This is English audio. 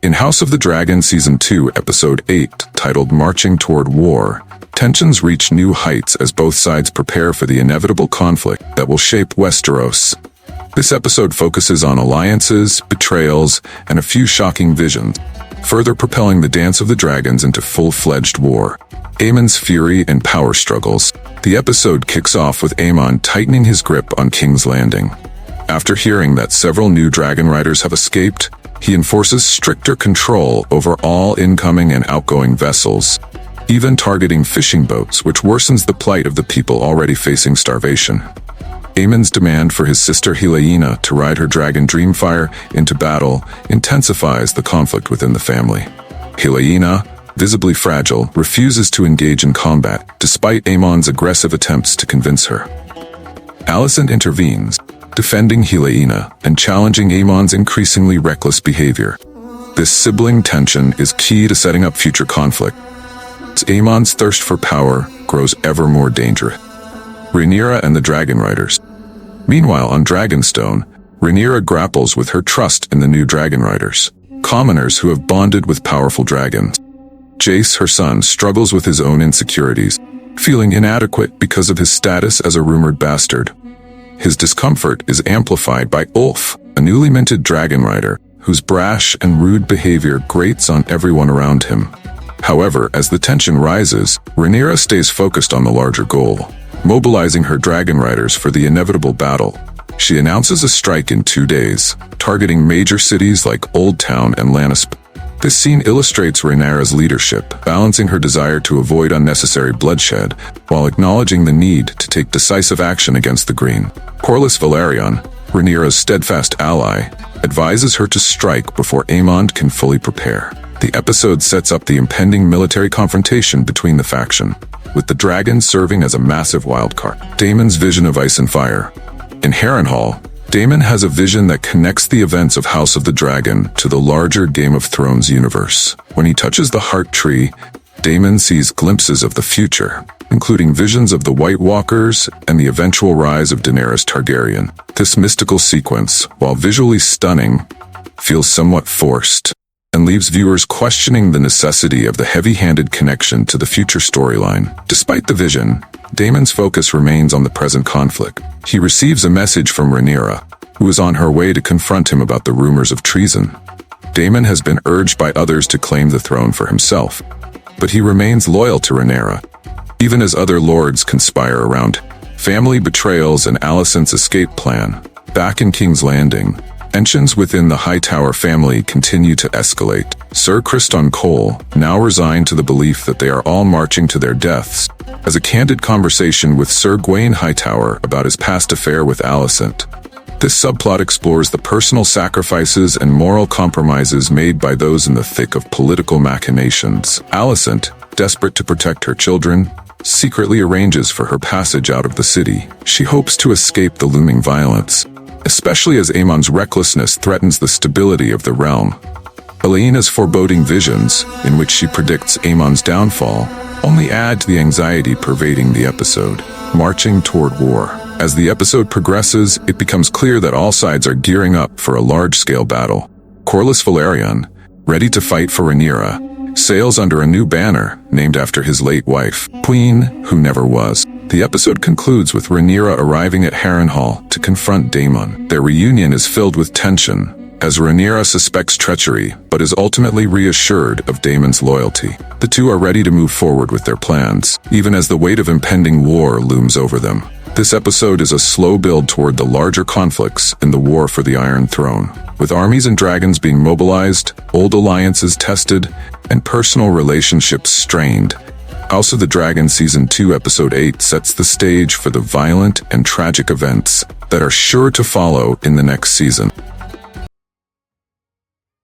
In House of the Dragon Season 2, Episode 8, titled Marching Toward War, tensions reach new heights as both sides prepare for the inevitable conflict that will shape Westeros. This episode focuses on alliances, betrayals, and a few shocking visions, further propelling the Dance of the Dragons into full-fledged war. Aemon's fury and power struggles. The episode kicks off with Aemon tightening his grip on King's Landing. After hearing that several new dragon riders have escaped, he enforces stricter control over all incoming and outgoing vessels, even targeting fishing boats, which worsens the plight of the people already facing starvation. Aemon's demand for his sister Helaena to ride her dragon Dreamfire into battle intensifies the conflict within the family. Helaena, visibly fragile, refuses to engage in combat, despite Aemon's aggressive attempts to convince her. Alicent intervenes, defending Helaena and challenging Aemon's increasingly reckless behavior. This sibling tension is key to setting up future conflict. Aemon's thirst for power grows ever more dangerous. Rhaenyra and the Dragon Riders. Meanwhile, on Dragonstone, Rhaenyra grapples with her trust in the new Dragon Riders, commoners who have bonded with powerful dragons. Jace, her son, struggles with his own insecurities, feeling inadequate because of his status as a rumored bastard. His discomfort is amplified by Ulf, a newly minted dragon rider, whose brash and rude behavior grates on everyone around him. However, as the tension rises, Rhaenyra stays focused on the larger goal, mobilizing her dragon riders for the inevitable battle. She announces a strike in 2 days, targeting major cities like Old Town and Lannisport. This scene illustrates Rhaenyra's leadership, balancing her desire to avoid unnecessary bloodshed, while acknowledging the need to take decisive action against the Green. Corlys Velaryon, Rhaenyra's steadfast ally, advises her to strike before Aemon can fully prepare. The episode sets up the impending military confrontation between the faction, with the dragon serving as a massive wildcard. Daemon's vision of ice and fire. In Harrenhal, Daemon has a vision that connects the events of House of the Dragon to the larger Game of Thrones universe. When he touches the Heart Tree, Daemon sees glimpses of the future, including visions of the White Walkers and the eventual rise of Daenerys Targaryen. This mystical sequence, while visually stunning, feels somewhat forced, and leaves viewers questioning the necessity of the heavy-handed connection to the future storyline. Despite the vision, Daemon's focus remains on the present conflict. He receives a message from Rhaenyra, who is on her way to confront him about the rumors of treason. Daemon has been urged by others to claim the throne for himself, but he remains loyal to Rhaenyra, even as other lords conspire around family betrayals and Alicent's escape plan. Back in King's Landing, tensions within the Hightower family continue to escalate. Sir Criston Cole, now resigned to the belief that they are all marching to their deaths, has a candid conversation with Sir Gawain Hightower about his past affair with Alicent. This subplot explores the personal sacrifices and moral compromises made by those in the thick of political machinations. Alicent, desperate to protect her children, secretly arranges for her passage out of the city. She hopes to escape the looming violence, especially as Aemon's recklessness threatens the stability of the realm. Helaena's foreboding visions, in which she predicts Aemon's downfall, only add to the anxiety pervading the episode. Marching toward war. As the episode progresses, it becomes clear that all sides are gearing up for a large-scale battle. Corlys Velaryon, ready to fight for Rhaenyra, sails under a new banner named after his late wife, Queen Who Never Was. The episode concludes with Rhaenyra arriving at Harrenhal to confront Daemon. Their reunion is filled with tension, as Rhaenyra suspects treachery, but is ultimately reassured of Daemon's loyalty. The two are ready to move forward with their plans, even as the weight of impending war looms over them. This episode is a slow build toward the larger conflicts in the war for the Iron Throne. With armies and dragons being mobilized, old alliances tested, and personal relationships strained, House of the Dragon Season 2 Episode 8 sets the stage for the violent and tragic events that are sure to follow in the next season.